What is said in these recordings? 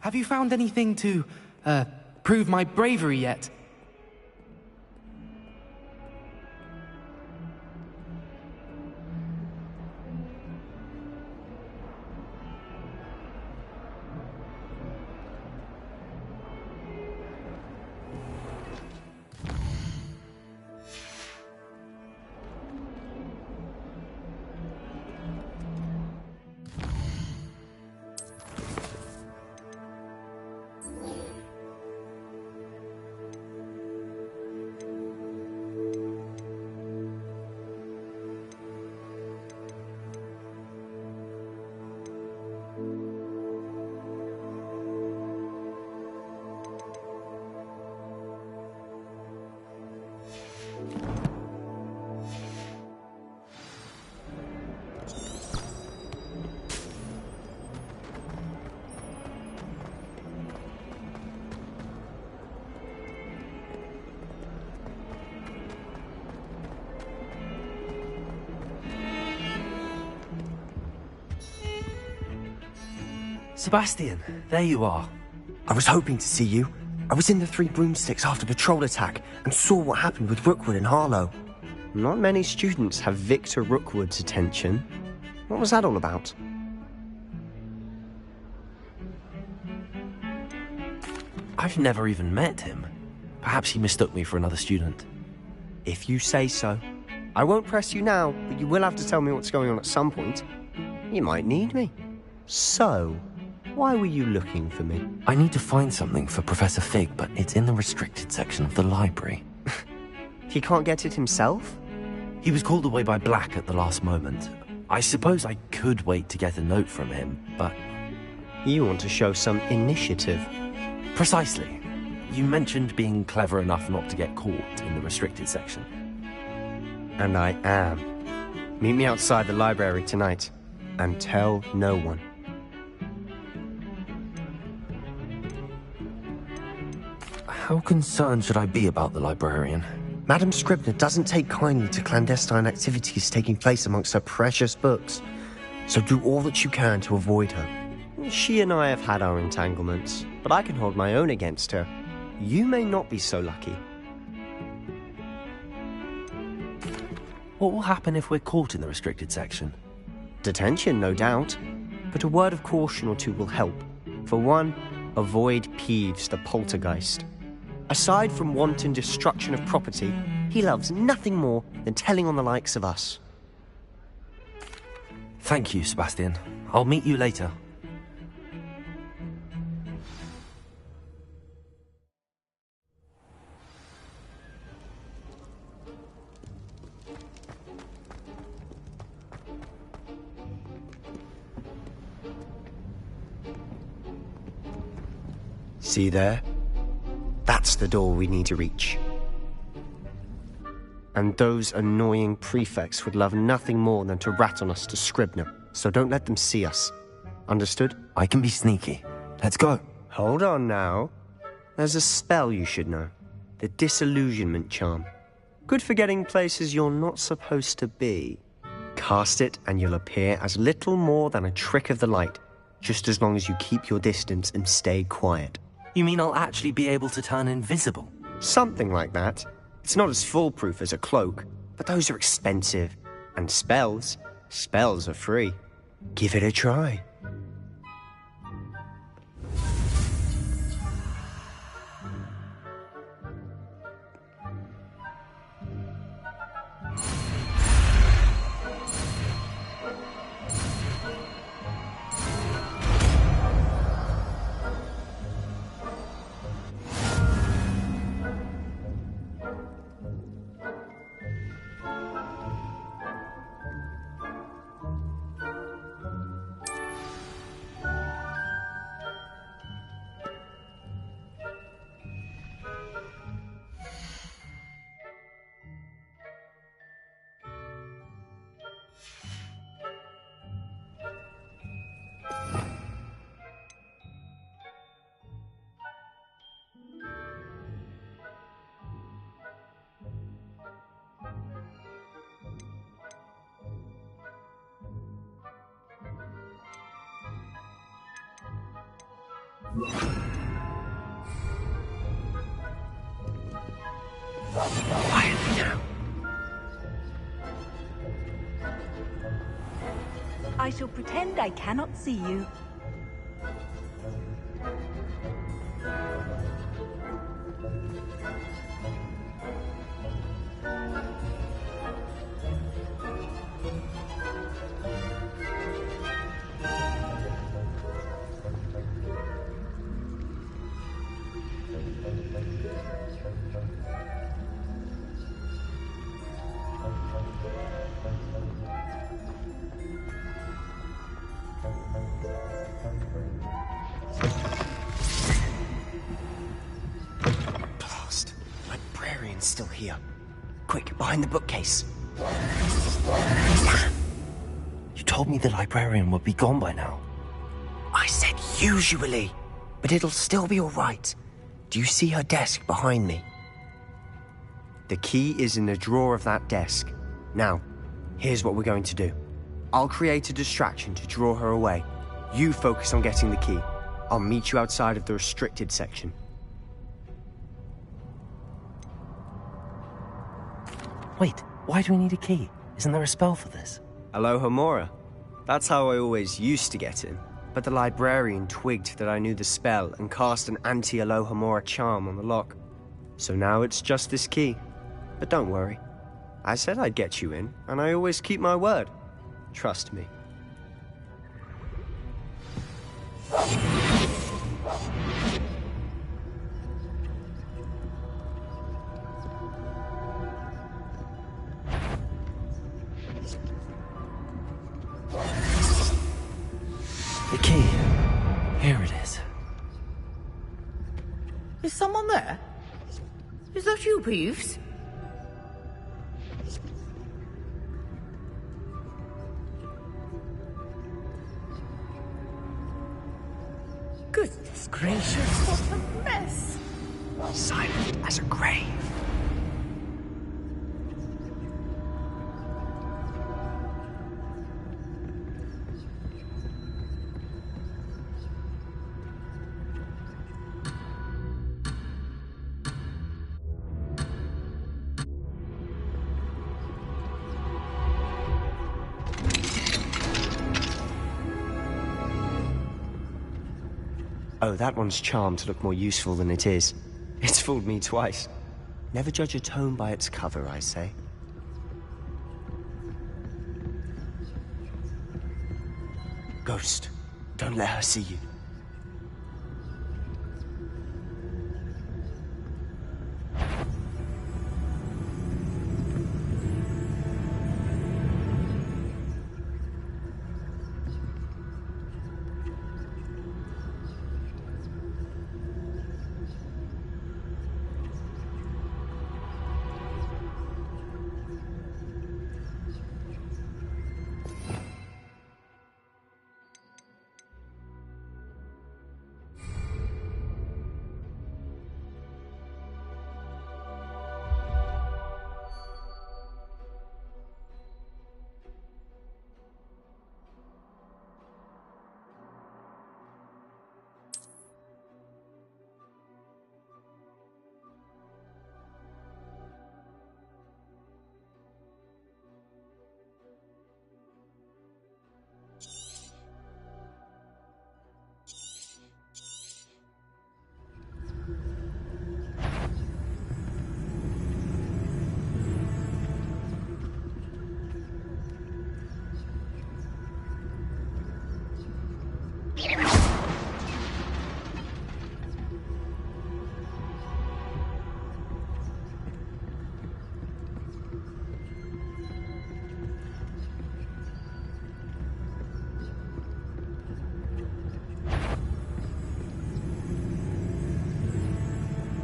Have you found anything to, prove my bravery yet? Sebastian, there you are. I was hoping to see you. I was in the Three Broomsticks after patrol attack and saw what happened with Rookwood and Harlow. Not many students have Victor Rookwood's attention. What was that all about? I've never even met him. Perhaps he mistook me for another student. If you say so. I won't press you now, but you will have to tell me what's going on at some point. You might need me. So, why were you looking for me? I need to find something for Professor Fig, but it's in the restricted section of the library. He can't get it himself? He was called away by Black at the last moment. I suppose I could wait to get a note from him, but... You want to show some initiative. Precisely. You mentioned being clever enough not to get caught in the restricted section. And I am. Meet me outside the library tonight, and tell no one. How concerned should I be about the librarian? Madam Scribner doesn't take kindly to clandestine activities taking place amongst her precious books, so do all that you can to avoid her. She and I have had our entanglements, but I can hold my own against her. You may not be so lucky. What will happen if we're caught in the restricted section? Detention, no doubt, but a word of caution or two will help. For one, avoid Peeves the poltergeist. Aside from wanton destruction of property, he loves nothing more than telling on the likes of us. Thank you, Sebastian. I'll meet you later. See there? That's the door we need to reach. And those annoying prefects would love nothing more than to rat on us to Scribner, so don't let them see us. Understood? I can be sneaky. Let's go. Hold on now. There's a spell you should know. The Disillusionment Charm. Good for getting places you're not supposed to be. Cast it and you'll appear as little more than a trick of the light, just as long as you keep your distance and stay quiet. You mean I'll actually be able to turn invisible? Something like that. It's not as foolproof as a cloak, but those are expensive. And spells are free. Give it a try. Quietly now. I shall pretend I cannot see you. Blast. Librarian's still here. Quick, behind the bookcase. You told me the librarian would be gone by now. I said usually, but it'll still be all right. Do you see her desk behind me? The key is in the drawer of that desk. Now, here's what we're going to do. I'll create a distraction to draw her away. You focus on getting the key. I'll meet you outside of the restricted section. Wait, why do we need a key? Isn't there a spell for this? Alohomora. That's how I always used to get in. But the librarian twigged that I knew the spell and cast an anti-Alohomora charm on the lock. So now it's just this key. But don't worry. I said I'd get you in, and I always keep my word. Trust me. The key. Here it is. Is someone there? Is that you, Peeves? Goodness gracious, what a mess! Silent as a grave. Oh, that one's charmed to look more useful than it is. It's fooled me twice. Never judge a tome by its cover, I say. Ghost, don't let her see you.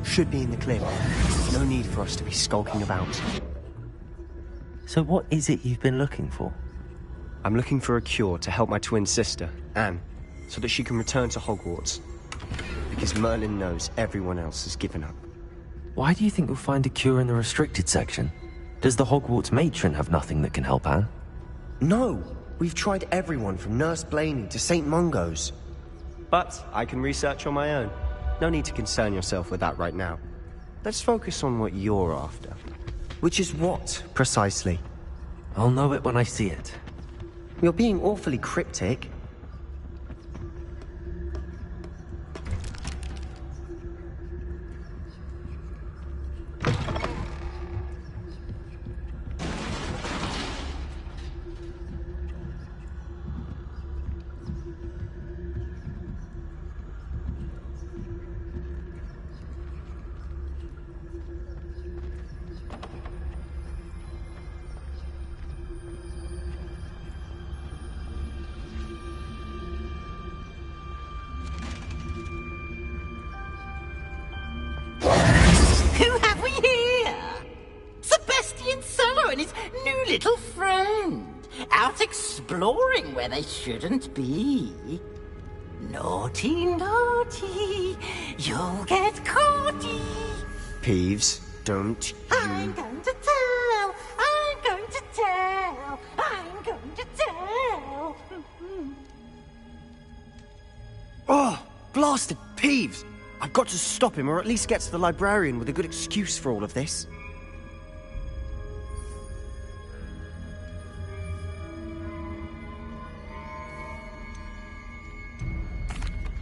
Should be in the clear. No need for us to be skulking about. So what is it you've been looking for? I'm looking for a cure to help my twin sister, Anne, so that she can return to Hogwarts. Because Merlin knows everyone else has given up. Why do you think you'll find a cure in the restricted section? Does the Hogwarts matron have nothing that can help Anne? No! We've tried everyone from Nurse Blaney to St. Mungo's. But I can research on my own. No need to concern yourself with that right now. Let's focus on what you're after. Which is what, precisely? I'll know it when I see it. You're being awfully cryptic. Who have we here? Sebastian Cello and his new little friend. Out exploring where they shouldn't be. Naughty, naughty. You'll get caughty. Peeves, don't I'm you... going to tell. I'm going to tell. I'm going to tell. Oh, blasted Peeves! I've got to stop him, or at least get to the librarian with a good excuse for all of this.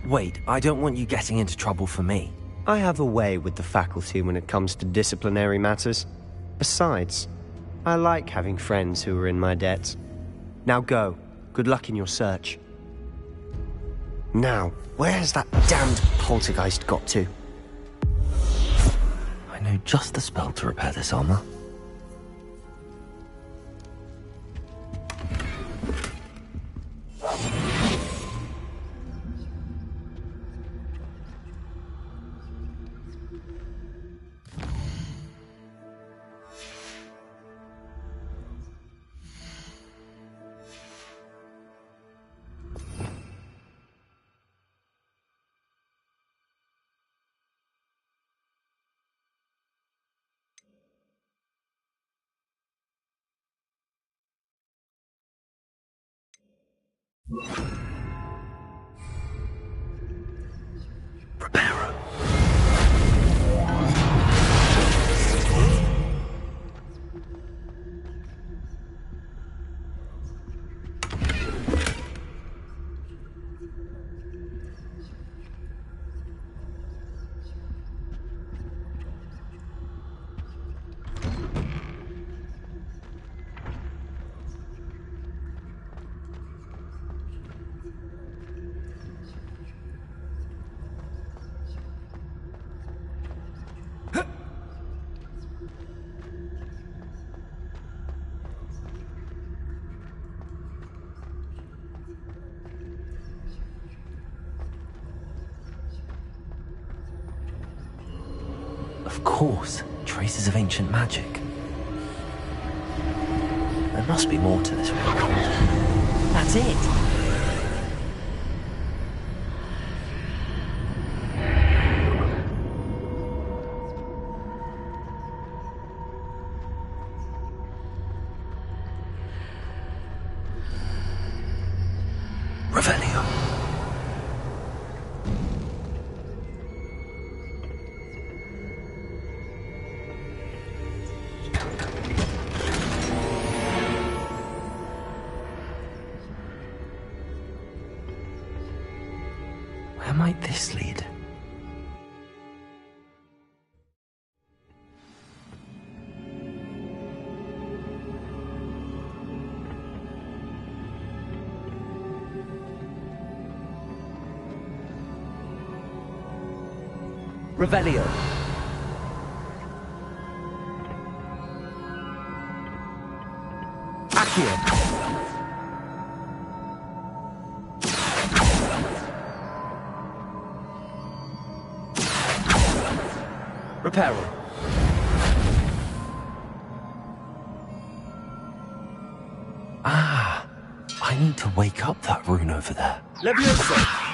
Wait, I don't want you getting into trouble for me. I have a way with the faculty when it comes to disciplinary matters. Besides, I like having friends who are in my debt. Now go. Good luck in your search. Now, where's that damned poltergeist got to? I know just the spell to repair this armor. Reparo. Of course, traces of ancient magic. There must be more to this record. That's it. Revelio. Where might this lead? Revelio. Accio. Reparo. Ah, I need to wake up that rune over there. Leviosa!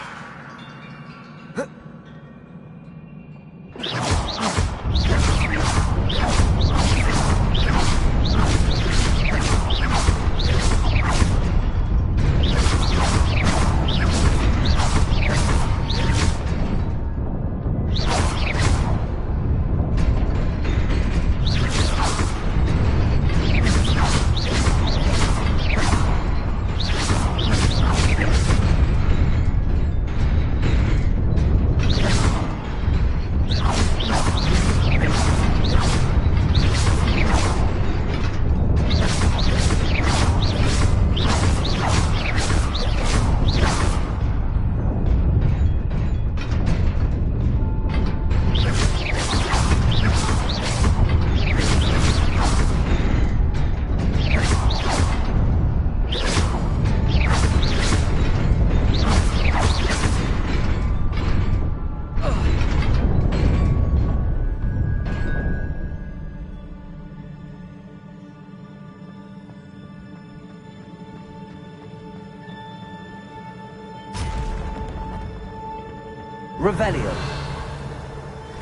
Revelio.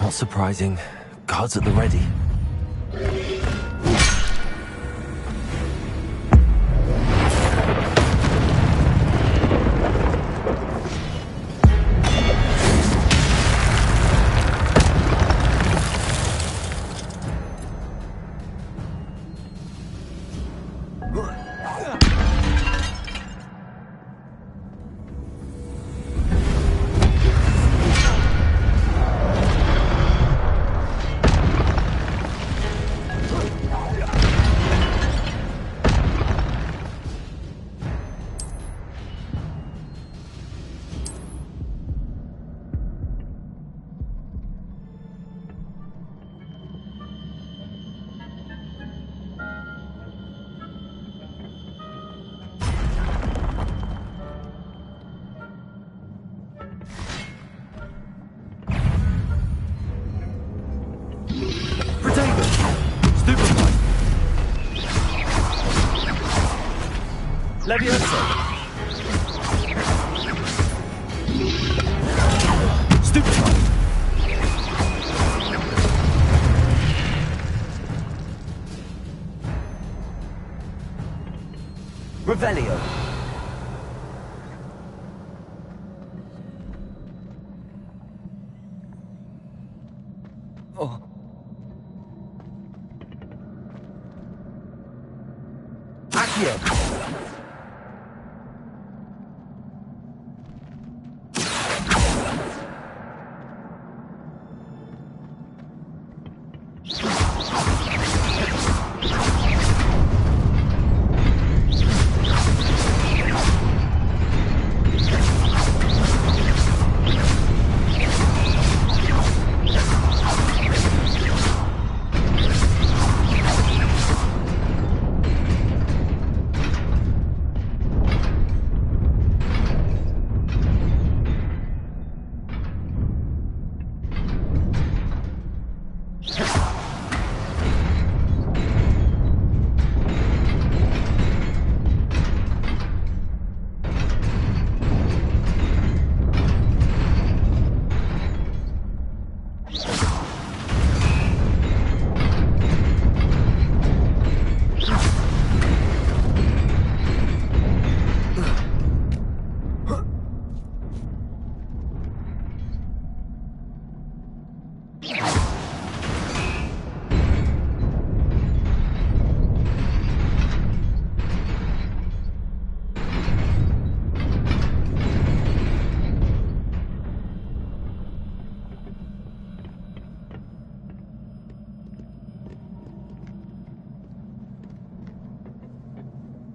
Not surprising. Guards at the ready. Levioso! Stupefy! Revelio! Oh. Accio!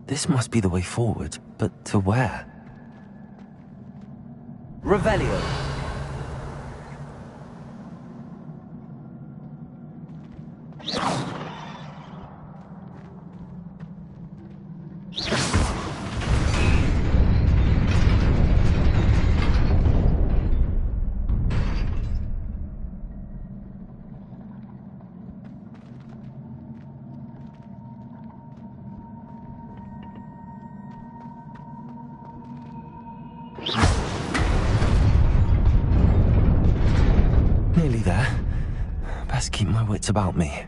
This must be the way forward, but to where? Revelio! Nearly there. Best keep my wits about me.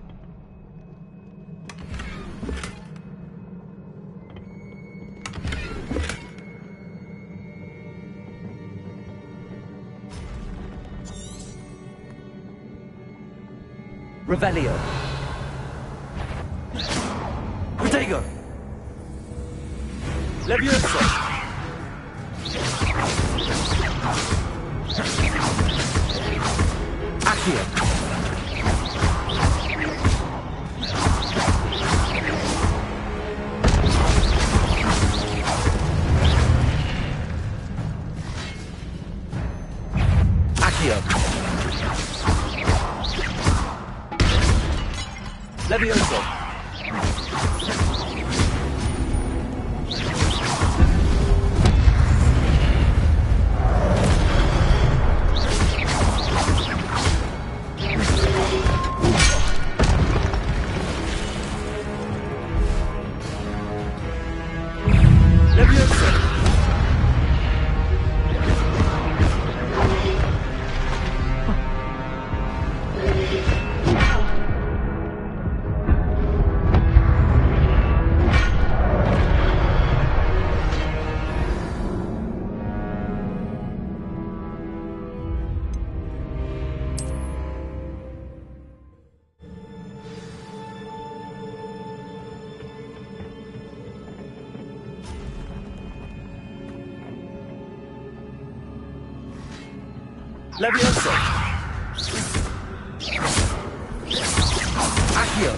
Revelio. Protego. Levioso. Accio. Accio. Levioso. Levioso! Accio!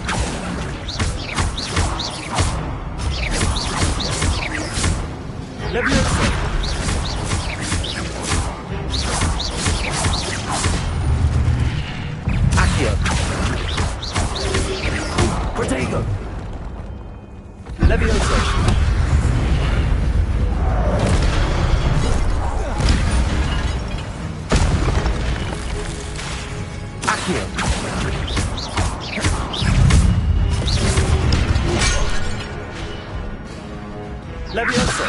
Levioso! Accio! Protego! Levioso! Accio! Levioso!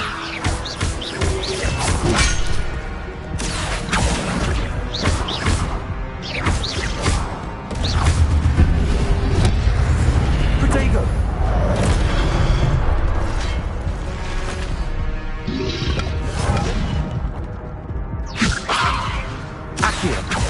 Protego! Accio!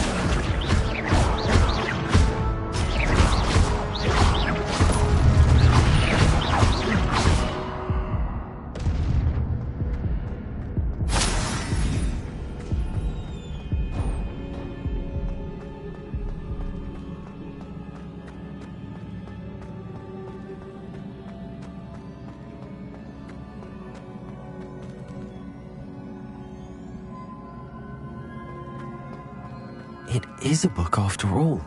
It is a book after all.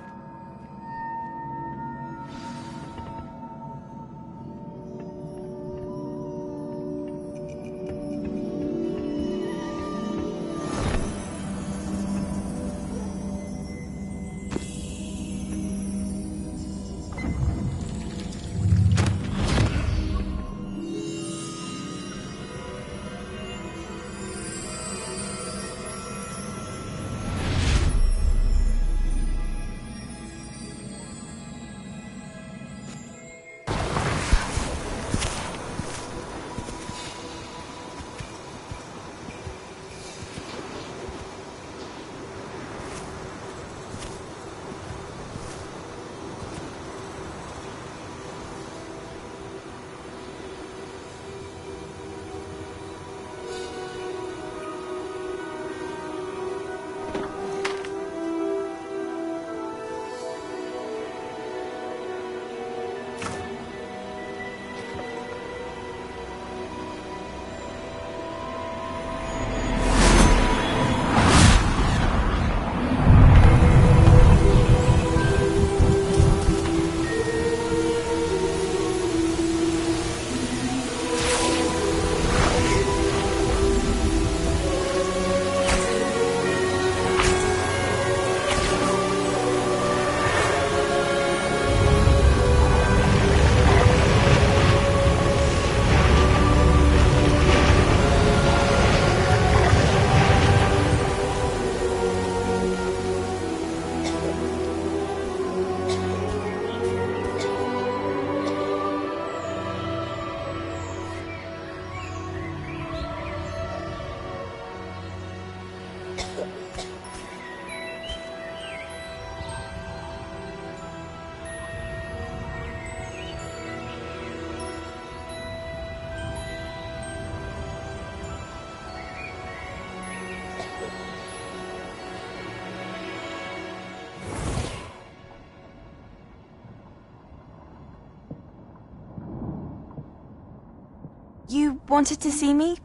You wanted to see me?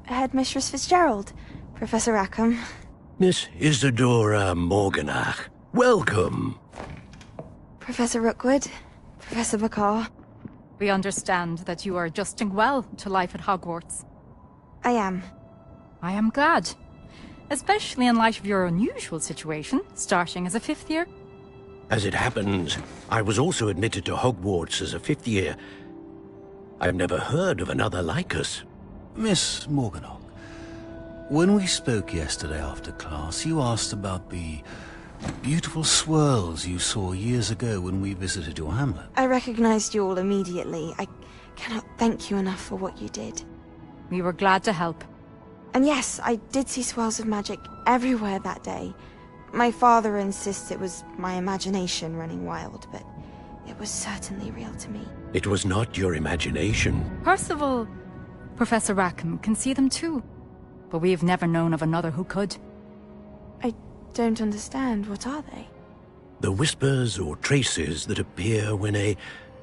Headmistress Fitzgerald? Professor Rackham? Miss Isadora Morganach, welcome. Professor Rookwood? Professor McCaw? We understand that you are adjusting well to life at Hogwarts. I am. I am glad. Especially in light of your unusual situation, starting as a 5th year. As it happens, I was also admitted to Hogwarts as a 5th year. I've never heard of another like us. Miss Morganach, when we spoke yesterday after class, you asked about the beautiful swirls you saw years ago when we visited your hamlet. I recognized you all immediately. I cannot thank you enough for what you did. We were glad to help. And yes, I did see swirls of magic everywhere that day. My father insists it was my imagination running wild, but it was certainly real to me. It was not your imagination. Percival, Professor Rackham can see them too. But we've never known of another who could. I don't understand. What are they? The whispers or traces that appear when a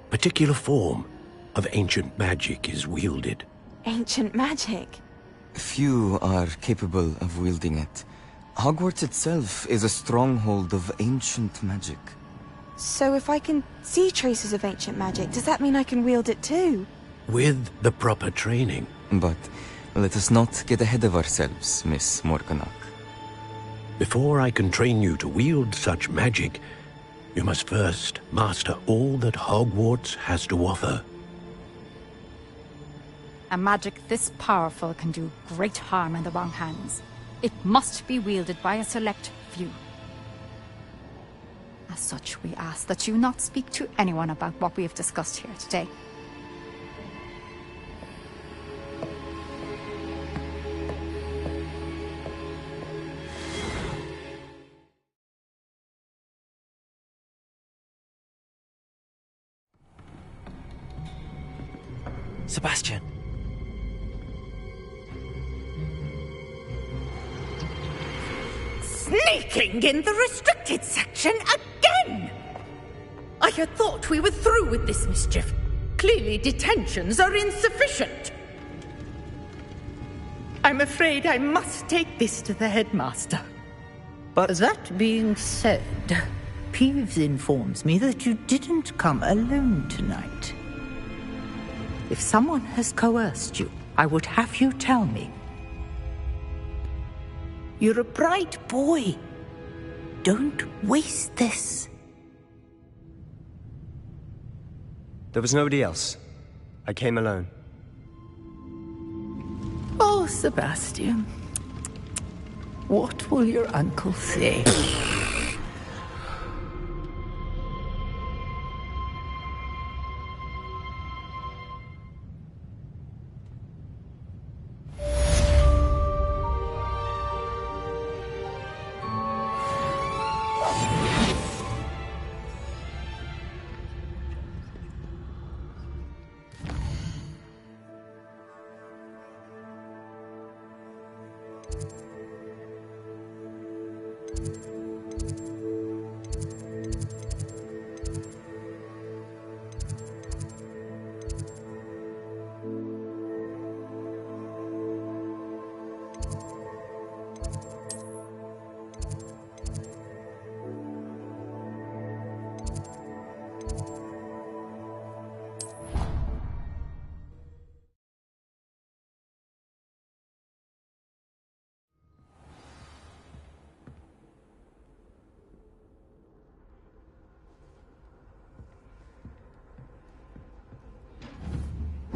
particular form of ancient magic is wielded. Ancient magic? Few are capable of wielding it. Hogwarts itself is a stronghold of ancient magic. So if I can see traces of ancient magic, does that mean I can wield it too? With the proper training. But let us not get ahead of ourselves, Miss Morganach. Before I can train you to wield such magic, you must first master all that Hogwarts has to offer. A magic this powerful can do great harm in the wrong hands. It must be wielded by a select few. As such, we ask that you not speak to anyone about what we have discussed here today. Sebastian. Sneaking in the restricted section again! I had thought we were through with this mischief. Clearly detentions are insufficient. I'm afraid I must take this to the headmaster. But that being said, Peeves informs me that you didn't come alone tonight. If someone has coerced you, I would have you tell me. You're a bright boy. Don't waste this. there was nobody else. I came alone. Oh, Sebastian. What will your uncle say?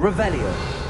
Revelio.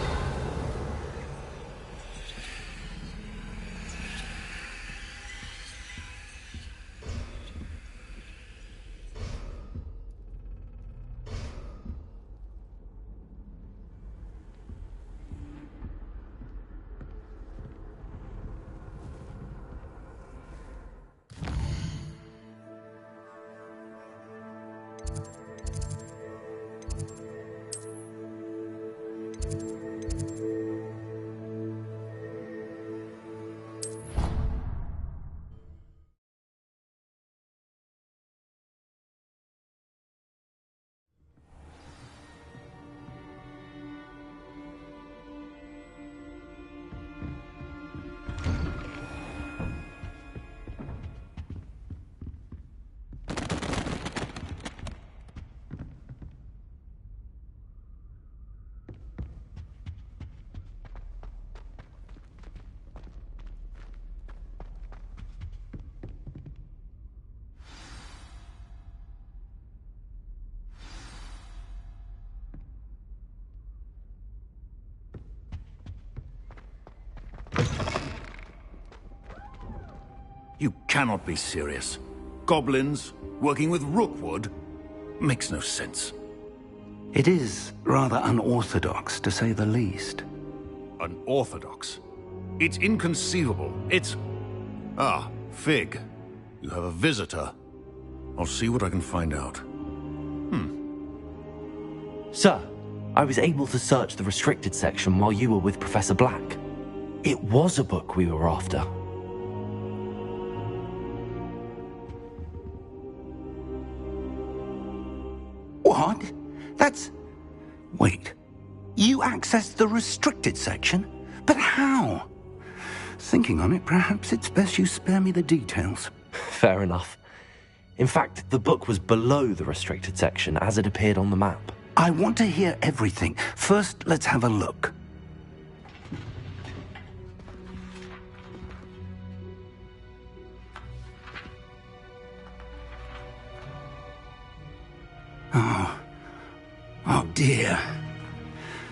You cannot be serious. Goblins working with Rookwood makes no sense. It is rather unorthodox, to say the least. Unorthodox? It's inconceivable. It's... Ah, Fig. You have a visitor. I'll see what I can find out. Sir, I was able to search the restricted section while you were with Professor Black. It was a book we were after. Wait, you accessed the restricted section? But how? Thinking on it, perhaps it's best you spare me the details. Fair enough. In fact, the book was below the restricted section as it appeared on the map. I want to hear everything. First, let's have a look. Oh dear.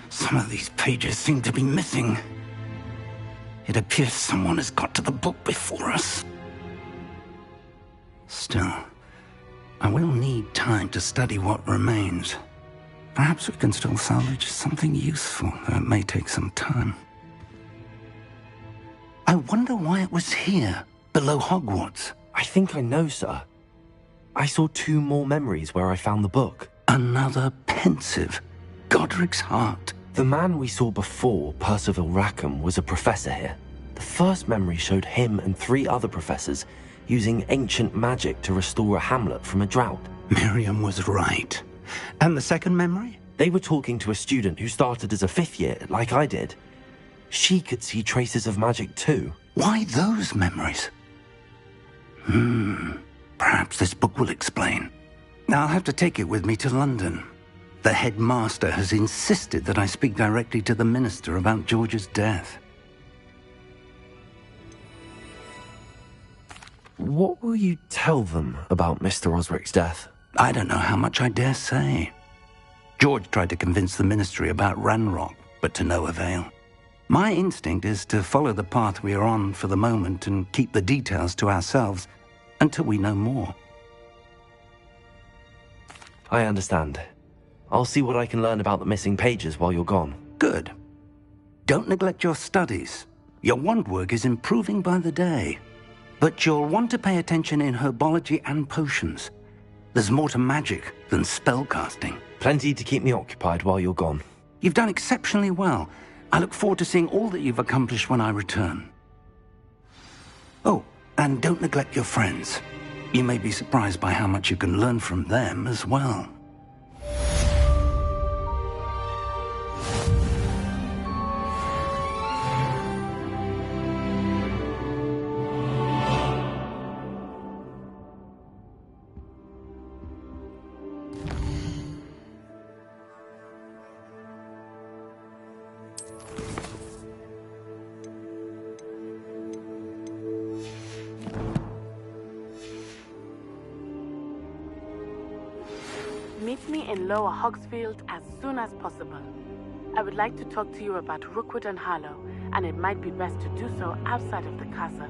Some of these pages seem to be missing. It appears someone has got to the book before us. Still, I will need time to study what remains. Perhaps we can still salvage something useful, though it may take some time. I wonder why it was here, below Hogwarts. I think I know, sir. I saw 2 more memories where I found the book. Another pensive. Godric's heart. The man we saw before, Percival Rackham, was a professor here. The first memory showed him and 3 other professors using ancient magic to restore a hamlet from a drought. Miriam was right. And the second memory? They were talking to a student who started as a 5th year, like I did. She could see traces of magic too. Why those memories? Perhaps this book will explain. I'll have to take it with me to London. The headmaster has insisted that I speak directly to the minister about George's death. What will you tell them about Mr. Osric's death? I don't know how much I dare say. George tried to convince the ministry about Ranrock, but to no avail. My instinct is to follow the path we are on for the moment and keep the details to ourselves until we know more. I understand. I'll see what I can learn about the missing pages while you're gone. Good. Don't neglect your studies. Your wand work is improving by the day. But you'll want to pay attention in herbology and potions. There's more to magic than spellcasting. Plenty to keep me occupied while you're gone. You've done exceptionally well. I look forward to seeing all that you've accomplished when I return. Oh, and don't neglect your friends. You may be surprised by how much you can learn from them as well. Meet me in Lower Hogsfield as soon as possible. I would like to talk to you about Rookwood and Harlow, and it might be best to do so outside of the castle.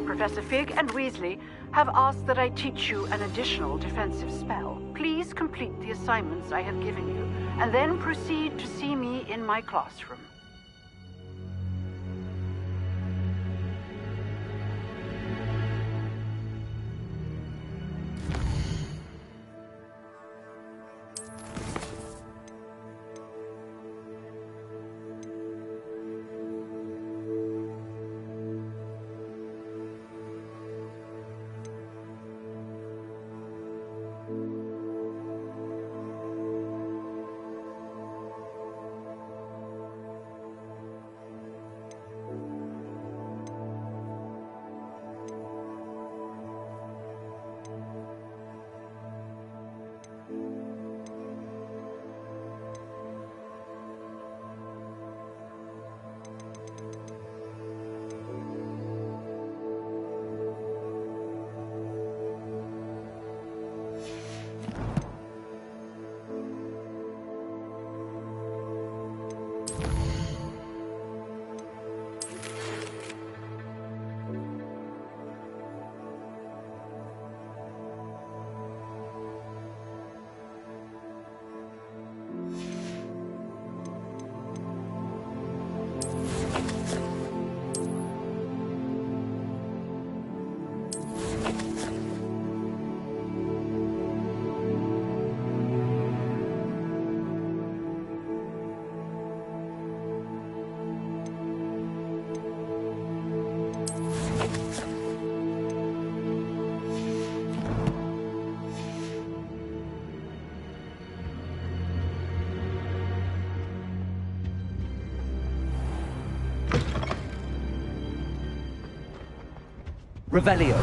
Professor Fig and Weasley have asked that I teach you an additional defensive spell. Please complete the assignments I have given you, and then proceed to see me in my classroom. Revelio.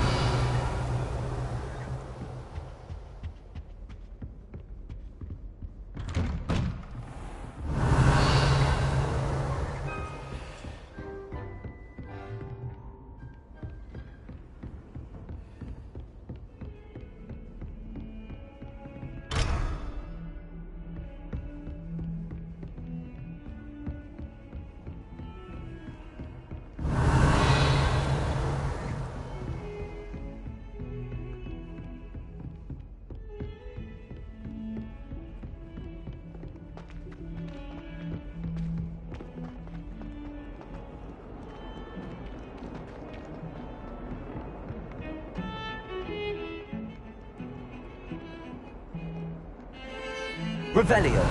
Revelio.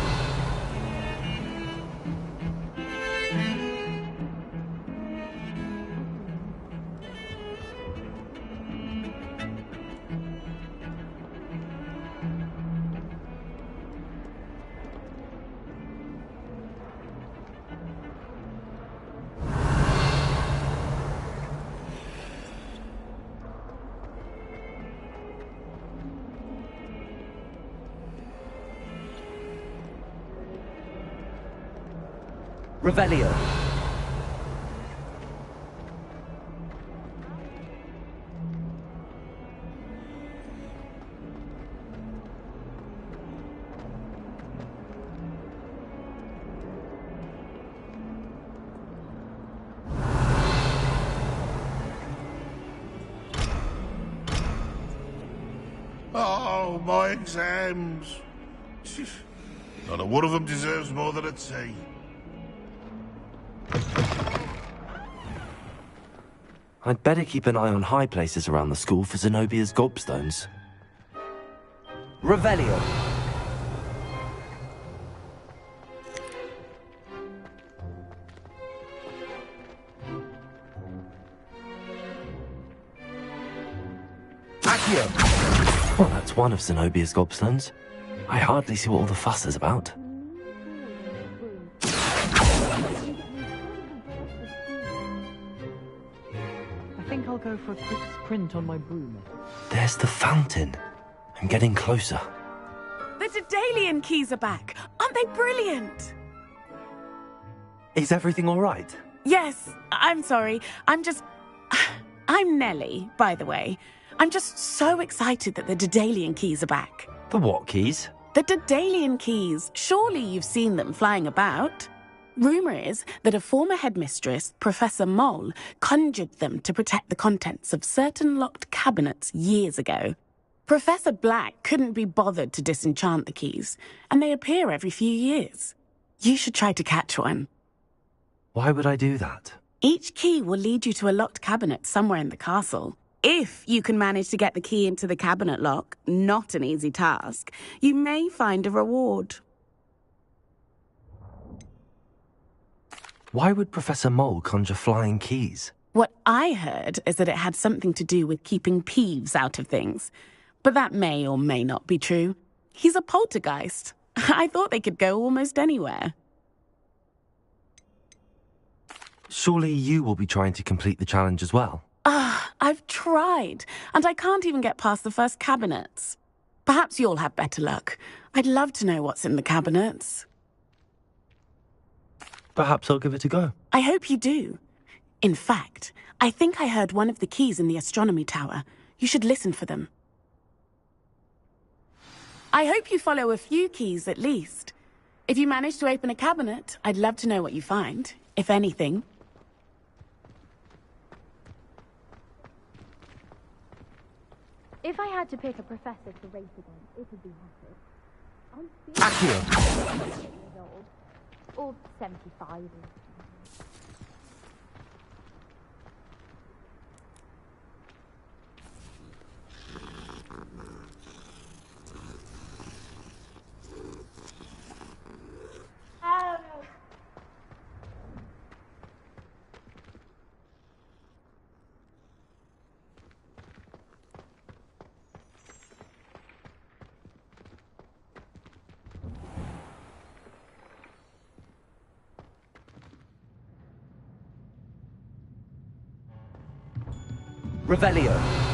Revelio. Oh, my exams. Not a one of them deserves more than a T. I'd better keep an eye on high places around the school for Zenobia's gobstones. Revelio. Accio. Well, that's one of Zenobia's gobstones. I hardly see what all the fuss is about. I think I'll go for a quick sprint on my broom. There's the fountain. I'm getting closer. The Daedalian keys are back. Aren't they brilliant? Is everything all right? Yes, I'm sorry. I'm Nellie, by the way. I'm just so excited that the Daedalian keys are back. The what keys? The Daedalian keys. Surely you've seen them flying about. Rumour is that a former headmistress, Professor Mole, conjured them to protect the contents of certain locked cabinets years ago. Professor Black couldn't be bothered to disenchant the keys, and they appear every few years. You should try to catch one. Why would I do that? Each key will lead you to a locked cabinet somewhere in the castle. If you can manage to get the key into the cabinet lock, not an easy task, you may find a reward. Why would Professor Mole conjure flying keys? What I heard is that it had something to do with keeping Peeves out of things. But that may or may not be true. He's a poltergeist. I thought they could go almost anywhere. Surely you will be trying to complete the challenge as well. I've tried, and I can't even get past the first cabinets. Perhaps you'll have better luck. I'd love to know what's in the cabinets. Perhaps I'll give it a go. I hope you do. In fact, I think I heard one of the keys in the astronomy tower. You should listen for them. I hope you follow a few keys at least. If you manage to open a cabinet, I'd love to know what you find, if anything. If I had to pick a professor to race against, it would be Hatchet. Accio. Or 75. Revelio.